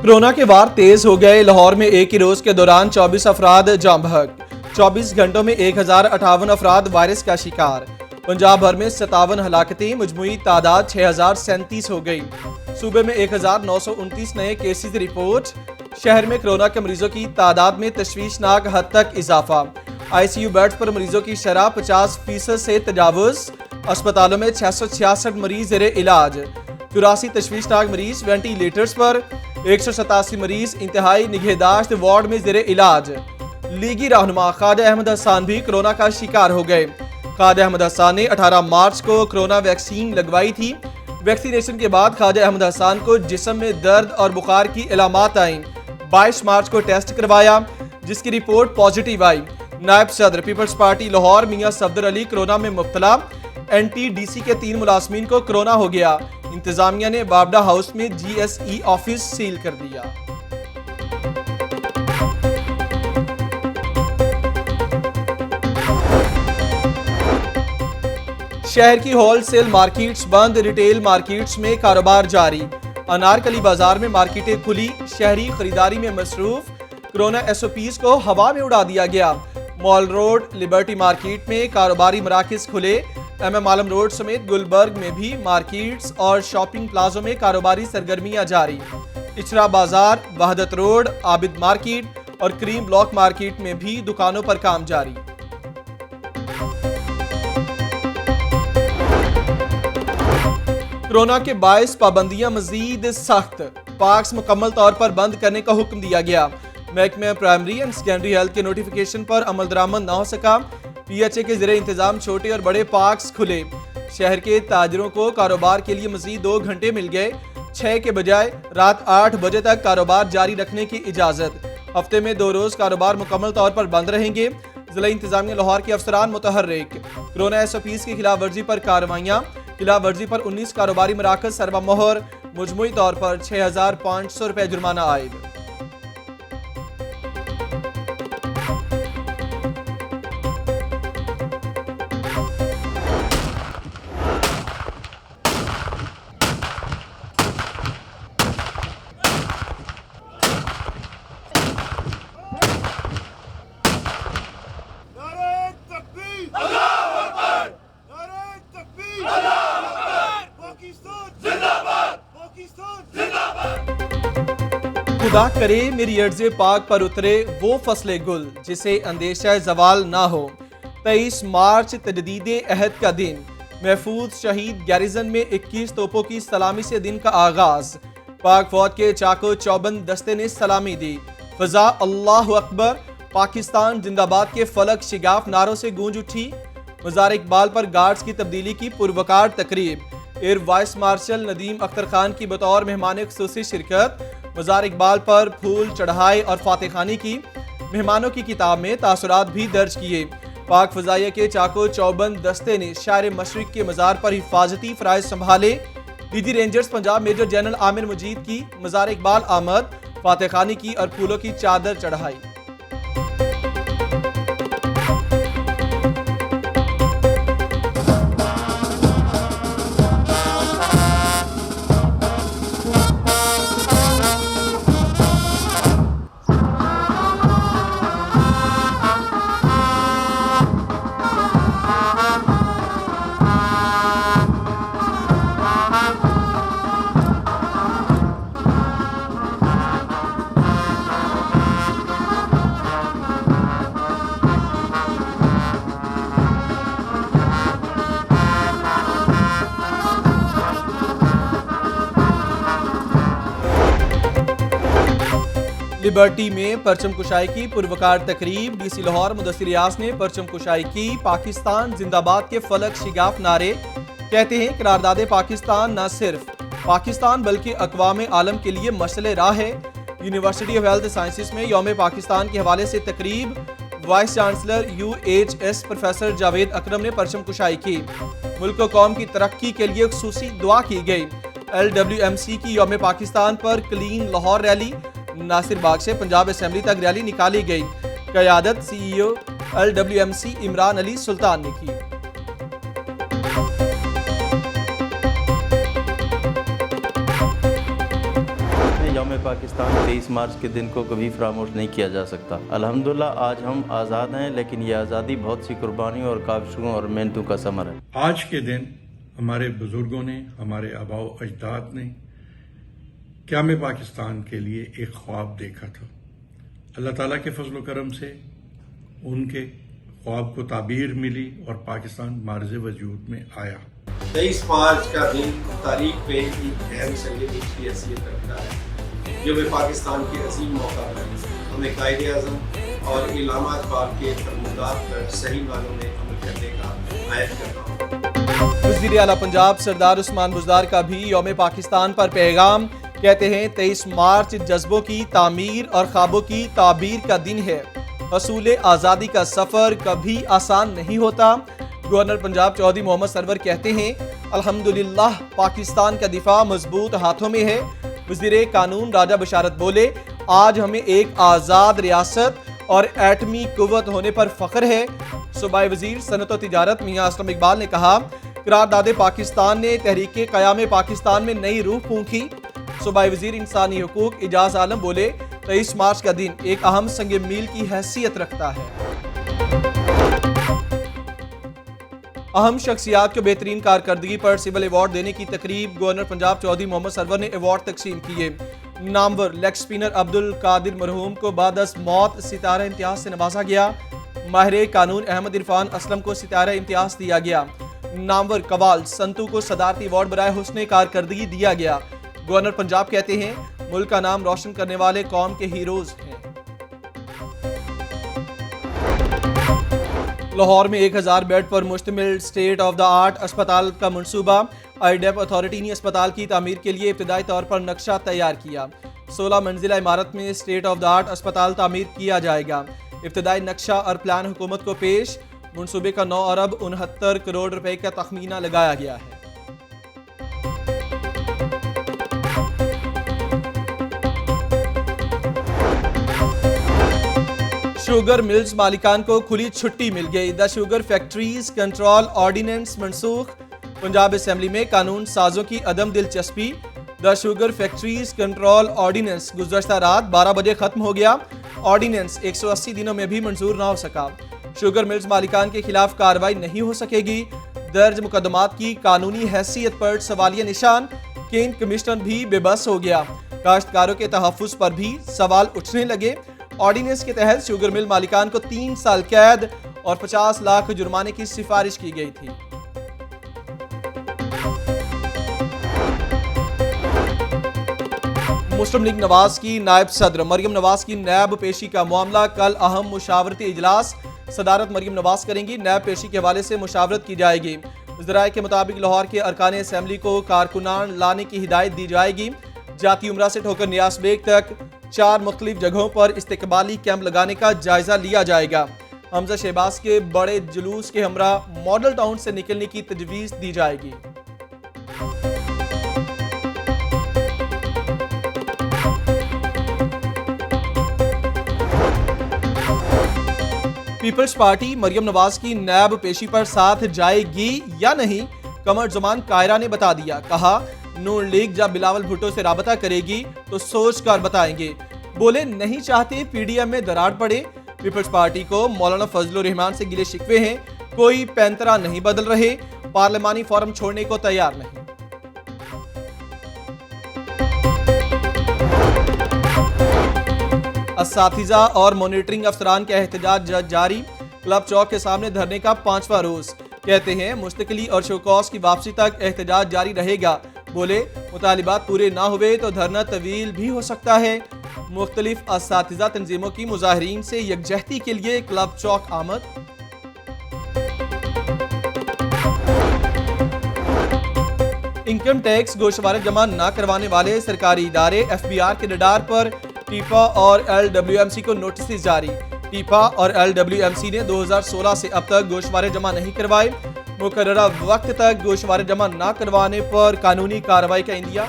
Corona के वार तेज हो गए। लाहौर में एक ही रोज के दौरान 24 अफराद जाँ बहक। 24 घंटों में 1058 अफराद वायरस का शिकार। पंजाब भर में 57 हलाकतें, मजमूई तादाद 6037 हो गई। सूबे में 1929 नए केसेज रिपोर्ट। शहर में कोरोना के मरीजों की तादाद में तशवीशनाक हद तक इजाफा। ICU बेड्स पर मरीजों की शरह 50% से तजावुज। अस्पतालों में 666 मरीज ज़ेरे इलाज। 84 तशवीशनाक मरीज वेंटिलेटर्स पर। 187 मरीज इंतहाई निगहदाश्त वार्ड में ज़ेरे इलाज। लीगी रहनुमा ख्वाजा अहमद हसन भी कोरोना का शिकार हो गए। ख्वाजा अहमद हसन ने 18 मार्च को कोरोना वैक्सीन लगवाई थी। वैक्सीनेशन के बाद ख्वाजा अहमद हसन को जिस्म में दर्द और बुखार की अलामात आई। 22 मार्च को टेस्ट करवाया, जिसकी रिपोर्ट पॉजिटिव आई। नायब सदर पीपल्स पार्टी लाहौर मियां सफदर अली कोरोना में मुब्तला। NTDC के 3 मुलाजमीन को कोरोना हो गया। इंतजामिया ने बाबडा हाउस में GSE ऑफिस सील कर दिया। शहर की होलसेल मार्केट्स बंद, रिटेल मार्केट्स में कारोबार जारी। अनारकली बाजार में मार्केटें खुली, शहरी खरीदारी में मसरूफ। कोरोना SOPs को हवा में उड़ा दिया गया। मॉल रोड, लिबर्टी मार्केट में कारोबारी मराकज खुले। MM आलम रोड समेत गुलबर्ग में भी मार्केट्स और शॉपिंग प्लाजों में कारोबारी सरगर्मियां जारी। इचरा बाजार, वहदत रोड, आबिद मार्केट और क्रीम ब्लॉक मार्केट में भी दुकानों पर काम जारी। कोरोना के बायस पाबंदियां मजीद सख्त। पार्क्स मुकम्मल तौर पर बंद करने का हुक्म दिया गया। महकमे प्राइमरी एंड सेकेंडरी हेल्थ के नोटिफिकेशन पर अमल दरामद न हो सका। PHA के ज़रिए इंतजाम छोटे और बड़े पार्क्स खुले। शहर के ताजरों को कारोबार के लिए मजीद 2 घंटे मिल गए। 6 के बजाय रात 8 बजे तक कारोबार जारी रखने की इजाज़त। हफ्ते में 2 रोज़ कारोबार मुकम्मल तौर पर बंद रहेंगे। जिला इंतजामिया लाहौर के अफसरान मुतहर्रिक। कोरोना SOPs की खिलाफ वर्जी पर कार्रवाइयाँ। खिलाफ वर्जी पर 19 कारोबारी मराकज सरबा मोहर। मजमूई तौर पर 6500 रुपये जुर्माना आयद। खुदा करे मेरी अर्ज़े पाक पर उतरे वो फसले गुल जिसे अंदेशा जवाल ना हो। 23 मार्च तजदीद अहद का दिन। महफूज शहीद गैरिजन में 21 तोपों की सलामी से दिन का आगाज। पाक फौज के चाको चौबंद दस्ते ने सलामी दी। फजा अल्लाह अकबर, पाकिस्तान जिंदाबाद के फलक शिगाफ नारों से गूंज उठी। मज़ार इकबाल पर गार्ड्स की तब्दीली की पुरवकार तकरीब। Air vice marshal Nadeem Akhtar Khan की बतौर मेहमान खुसूसी शिरकत। मज़ार इकबाल पर फूल चढ़ाए और फातह खानी की। मेहमानों की किताब में तासुरात भी दर्ज किए। पाक फ़ज़ाइया के चाको चौबंद दस्ते ने शायर मशरिक के मज़ार पर हिफाजती फ़राइज़ संभाले। DG rangers Punjab major general Aamir Majeed की मज़ार इकबाल आमद, फातह खानी की और फूलों की चादर चढ़ाई। लिबर्टी में परचम कुशाई की पुरवकार तकरीब। DC लाहौर मुदस्सिर रियाज ने परचम कुशाई की। पाकिस्तान जिंदाबाद के फलक शिगाफ नारे। कहते हैं करारदादे पाकिस्तान न सिर्फ पाकिस्तान बल्कि अक़वाम आलम के लिए मसले राह है। यूनिवर्सिटी ऑफ हेल्थ साइंसेस में यौम पाकिस्तान के हवाले से तकरीब। Vice chancellor UHS professor Javed Akram ने परचम कुशाई की। मुल्क व कौम की तरक्की के लिए खुसूसी दुआ की गई। LWMC की यौम पाकिस्तान पर क्लीन लाहौर रैली। नासिर बाग से पंजाब असेंबली तक रैली निकाली गई। क़यादत CEO LWMC इमरान अली सुल्तान ने की। यौम पाकिस्तान 23 मार्च के दिन को कभी फरामोश नहीं किया जा सकता। अल्हम्दुलिल्लाह आज हम आज़ाद हैं, लेकिन ये आज़ादी बहुत सी कुर्बानियों और काविशों और मेहनतों का समर है। आज के दिन हमारे बुजुर्गों ने, हमारे आबाओ अजदाद ने क़याम पाकिस्तान के लिए एक ख्वाब देखा था। अल्लाह ताला के फजल करम से उनके ख्वाब को ताबीर मिली और पाकिस्तान मार्ज़ वजूद में आया। 23 मार्च का दिन तारीख पे एक अहम संगीत की हैसियत रखता है, जो वे पाकिस्तान के अजीम मौका पर हमें कायदे आज़म और इलामा इक़बाल के फरमानात पर सही मानों में अमल करने का आयत करता हूँ। वज़ीर आला पंजाब सरदार उस्मान बुज़दार का भी यौम पाकिस्तान पर पैगाम। कहते हैं 23 मार्च जज्बों की तामीर और ख्वाबों की ताबीर का दिन है। हसूल आज़ादी का सफ़र कभी आसान नहीं होता। गवर्नर पंजाब चौधरी मोहम्मद सरवर कहते हैं अल्हम्दुलिल्लाह पाकिस्तान का दिफा मजबूत हाथों में है। वज़ीर कानून राजा बशारत बोले आज हमें एक आज़ाद रियासत और एटमी कुव्वत होने पर फ़ख्र है। सूबाई वज़ीर सनत और तिजारत मियाँ असलम इकबाल ने कहा करारदाद पाकिस्तान ने तहरीक क़याम पाकिस्तान में नई रूह फूंकी। सूबाई वज़ीर इंसानी हुकूक इजाज आलम बोले 23 मार्च का दिन एक अहम संग मील की हैसियत रखता है। अहम शख्सियात को बेहतरीन कारकर्दगी पर सिविल अवार्ड देने की तकरीब। गवर्नर पंजाब चौधरी मोहम्मद सरवर ने अवार्ड तकसीम किए। नामवर लेग स्पिनर अब्दुल कादिर मरहूम को बादस मौत सितारा इम्तियाज से नवाजा गया। माहिर कानून अहमद इरफान असलम को सितारा इम्तियाज दिया गया। नामवर कवाल संतू को सदारती अवार्ड बराए हुस्ने कारकर्दगी दिया गया। गवर्नर पंजाब कहते हैं मुल्क का नाम रोशन करने वाले कौम के हीरोज हैं। लाहौर में 1000 बेड पर मुश्तमिल स्टेट ऑफ द आर्ट अस्पताल का मंसूबा। आईडेप अथॉरिटी ने अस्पताल की तामीर के लिए इब्तदाई तौर पर नक्शा तैयार किया। 16 मंजिला इमारत में स्टेट ऑफ द आर्ट अस्पताल तामीर किया जाएगा। इब्तदाई नक्शा और प्लान हुकूमत को पेश। मंसूबे का 9 अरब 69 करोड़ रुपए का तखमीना लगाया गया है। शुगर मिल्स मालिकान को खुली छुट्टी मिल गई। The sugar factories control ordinance मनसूख। पंजाब असेंबली में कानून साजों की अदम दिलचस्पी। The sugar factories control ordinance गुज़श्ता रात 12 बजे खत्म हो गया। ऑर्डिनेंस 180 दिनों में भी मंजूर ना हो सका। शुगर मिल्स मालिकान के खिलाफ कार्रवाई नहीं हो सकेगी। दर्ज मुकदमात की कानूनी हैसियत पर सवालिया निशान। केन कमिश्नर भी बेबस हो गया। काश्तकारों के तहफ़्फ़ुज़ पर भी सवाल उठने लगे। ऑर्डिनेंस के तहत शुगर मिल मालिकान को 3 साल कैद और 50 लाख जुर्माने की सिफारिश की गई थी। मुस्लिम लीग नवाज की नायब सदर मरियम नवाज की नैब पेशी का मामला। कल अहम मुशावरती इजलास। सदारत मरियम नवाज करेंगी। नैब पेशी के हवाले से मुशावरत की जाएगी। ज़राए के मुताबिक लाहौर के अरकान असेंबली को कारकुनान लाने की हिदायत दी जाएगी। जाती उमरा से होकर नियास बेग तक 4 मुख्तलिफ जगहों पर इस्तेकबाली कैंप लगाने का जायजा लिया जाएगा। हमजा शहबाज के बड़े जुलूस के हमरा मॉडल टाउन से निकलने की तजवीज़ दी जाएगी। पीपल्स पार्टी मरियम नवाज की नैब पेशी पर साथ जाएगी या नहीं, कमर जुमान कायरा ने बता दिया। कहा नून लीग जब बिलावल भुट्टो से राबता करेगी तो सोच कर बताएंगे। बोले नहीं चाहते पीडीएम में दरार पड़े। पीपल्स पार्टी को मौलाना फजलुर रहमान से गिले शिकवे हैं। कोई पैंतरा नहीं बदल रहे। पार्लिमानी फोरम छोड़ने को तैयार नहीं। असातिज़ा और मॉनिटरिंग अफसरान का एहतजाज जारी। क्लब चौक के सामने धरने का 5वां रोज। कहते हैं मुस्तकिली और शोकॉस की वापसी तक एहतजाज जारी रहेगा। बोले मुतालिबात पूरे ना हुए तो धरना तवील भी हो सकता है। मुख्तलिफ असातिज़ा तंजीमों की मुजाहिरीन से यकजहती के लिए क्लब चौक आमद। इनकम टैक्स गोशवारे जमा न करवाने वाले सरकारी इदारे एफबीआर के रडार पर। टीपा और एलडब्ल्यूएमसी को नोटिस जारी। टीपा और एलडब्ल्यूएमसी ने 2016 से अब तक गोशवारे जमा नहीं करवाए। मुकर्ररा वक्त तक गोशवारे जमा न करवाने पर कानूनी कार्रवाई का इंदिया।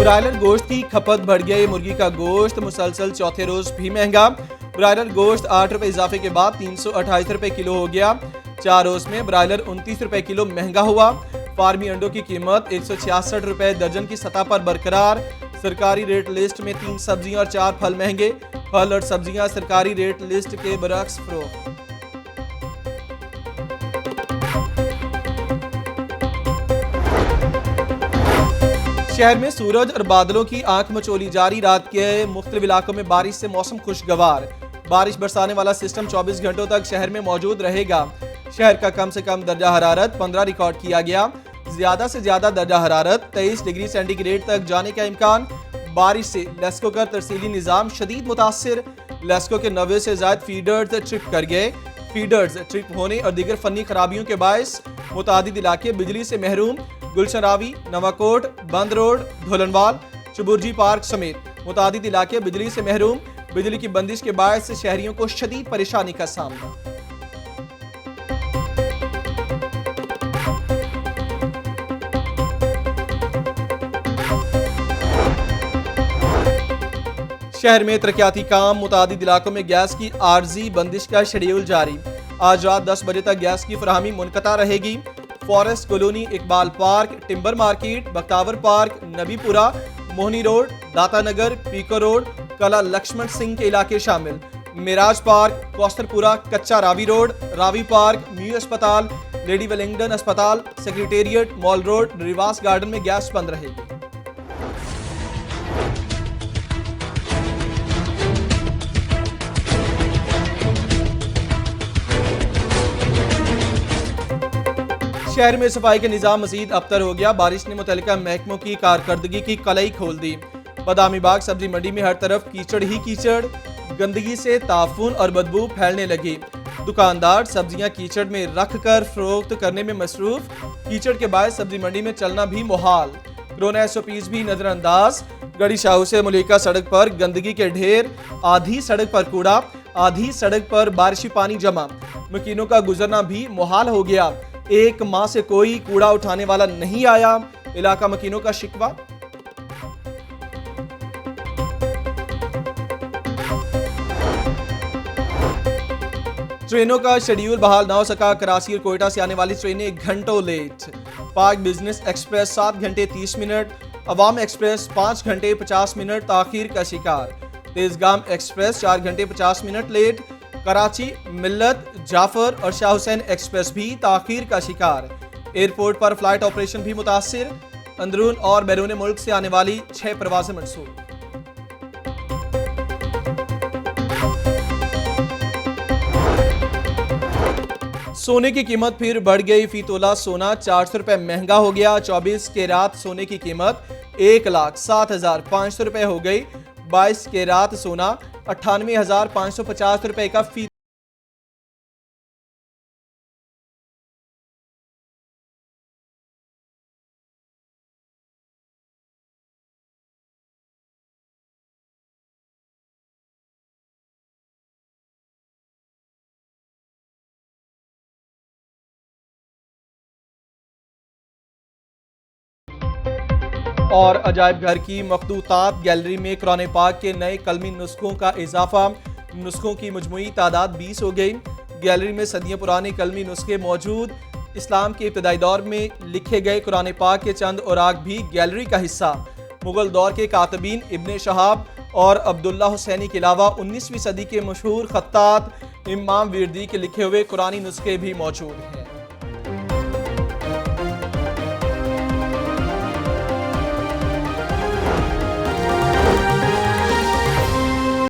ब्रायलर गोश्त की खपत बढ़ गई। मुर्गी का गोश्त मुसलसल चौथे रोज भी महंगा। ब्रायलर गोश्त 8 रुपए इजाफे के बाद 328 रुपए किलो हो गया। 4 रोज में ब्रायलर 29 रुपए किलो महंगा हुआ। फार्मी अंडों की कीमत 166 रुपए दर्जन की सतह पर बरकरार। सरकारी रेट लिस्ट में 3 सब्जियां और 4 फल महंगे। फल और सब्जियां सरकारी रेट लिस्ट के बरक्स फरोख्त। शहर में सूरज और बादलों की आंख मचोली जारी। रात के मुख्तलिफ इलाकों में बारिश से मौसम खुशगवार। बारिश बरसाने वाला सिस्टम 24 घंटों तक शहर में मौजूद रहेगा। शहर का कम से कम दर्जा हरारत 15 रिकॉर्ड किया गया। ज्यादा से ज्यादा दर्जा हरारत 23 डिग्री सेंटीग्रेड तक जाने का इम्कान। बारिश से लेस्को का तरसीली निज़ाम शदीद मुतासिर। लेस्को के 90 से ज्यादा फीडर्स ट्रिप कर गए। फीडर्स ट्रिप होने और दीगर फनी खराबियों के बायस मुतादिद इलाके बिजली से महरूम। गुलशन रावी, नवाकोट, बंद रोड, धोलनवाल, चुबुर्जी पार्क समेत मुतादिद इलाके बिजली से महरूम। बिजली की बंदिश के बायस शहरियों को शदीद परेशानी का सामना। शहर में तरक्याती काम। मुतादिद इलाकों में गैस की आर्जी बंदिश का शेड्यूल जारी। आज रात 10 बजे तक गैस की फराहमी मुनक़ता रहेगी। Forest colony, Iqbal park, timber market, Bakhtawar park, Nabipura, Mohni road, Data Nagar, pico road, कला लक्ष्मण सिंह के इलाके शामिल। मिराज पार्क, कौस्तरपुरा, कच्चा Ravi road, Ravi park, mu अस्पताल, लेडी वेलिंगटन अस्पताल, सेक्रेटेरिएट, मॉल रोड, रिवास गार्डन में गैस बंद रहेगी। शहर में सफाई का निज़ाम मजीद अबतर हो गया। बारिश ने मुतल्लिका महकमों की कारकर्दगी की कलई खोल दी। बादामी बाग सब्जी मंडी में हर तरफ कीचड़ ही कीचड़। गंदगी से ताफून और बदबू फैलने लगी। दुकानदार सब्जियां कीचड़ में रख कर फरोख्त करने में मसरूफ। कीचड़ के बायस सब्जी मंडी में चलना भी मुहाल। कोरोना SOPs भी नजरअंदाज। गढ़ी शाहू से मुलीका सड़क पर गंदगी के ढेर। आधी सड़क पर कूड़ा, आधी सड़क पर बारिशी पानी जमा। मकीनों का गुजरना भी मुहाल हो गया। एक माह से कोई कूड़ा उठाने वाला नहीं आया। इलाका मकीनों का शिकवा। ट्रेनों का शेड्यूल बहाल ना हो सका। कराची और कोयटा से आने वाली ट्रेनें घंटों लेट। पाक बिजनेस एक्सप्रेस 7 घंटे 30 मिनट। अवाम एक्सप्रेस 5 घंटे 50 मिनट ताखीर का शिकार। तेजगाम एक्सप्रेस 4 घंटे 50 मिनट लेट। कराची, मिल्लत, जाफर और शाह हुसैन एक्सप्रेस भी ताखीर का शिकार। एयरपोर्ट पर फ्लाइट ऑपरेशन भी मुतासिर। अंदरून और बैरून मुल्क से आने वाली 6 परवाज़ें मंसूख। सोने की कीमत फिर बढ़ गई। फी तोला सोना 400 रुपए महंगा हो गया। 24 कैरात सोने की कीमत 1,07,500 रुपए हो गई। 22 कैरात सोना 98,550 रुपए का फी और अजायब घर की मखदूतात गैलरी में कुरान पाक के नए कलमी नुस्खों का इजाफा। नुस्खों की मजमूई तादाद 20 हो गई। गैलरी में सदियों पुराने कलमी नुस्खे मौजूद। इस्लाम के इब्तदाई दौर में लिखे गए कुरान पाक के चंद औराक भी गैलरी का हिस्सा। मुगल दौर के कातबीन इब्ने शहाब और अब्दुल्ला हुसैनी के अलावा 19वीं सदी के मशहूर खत्तात इमाम विरदी के लिखे हुए कुरानी नुस्खे भी मौजूद हैं।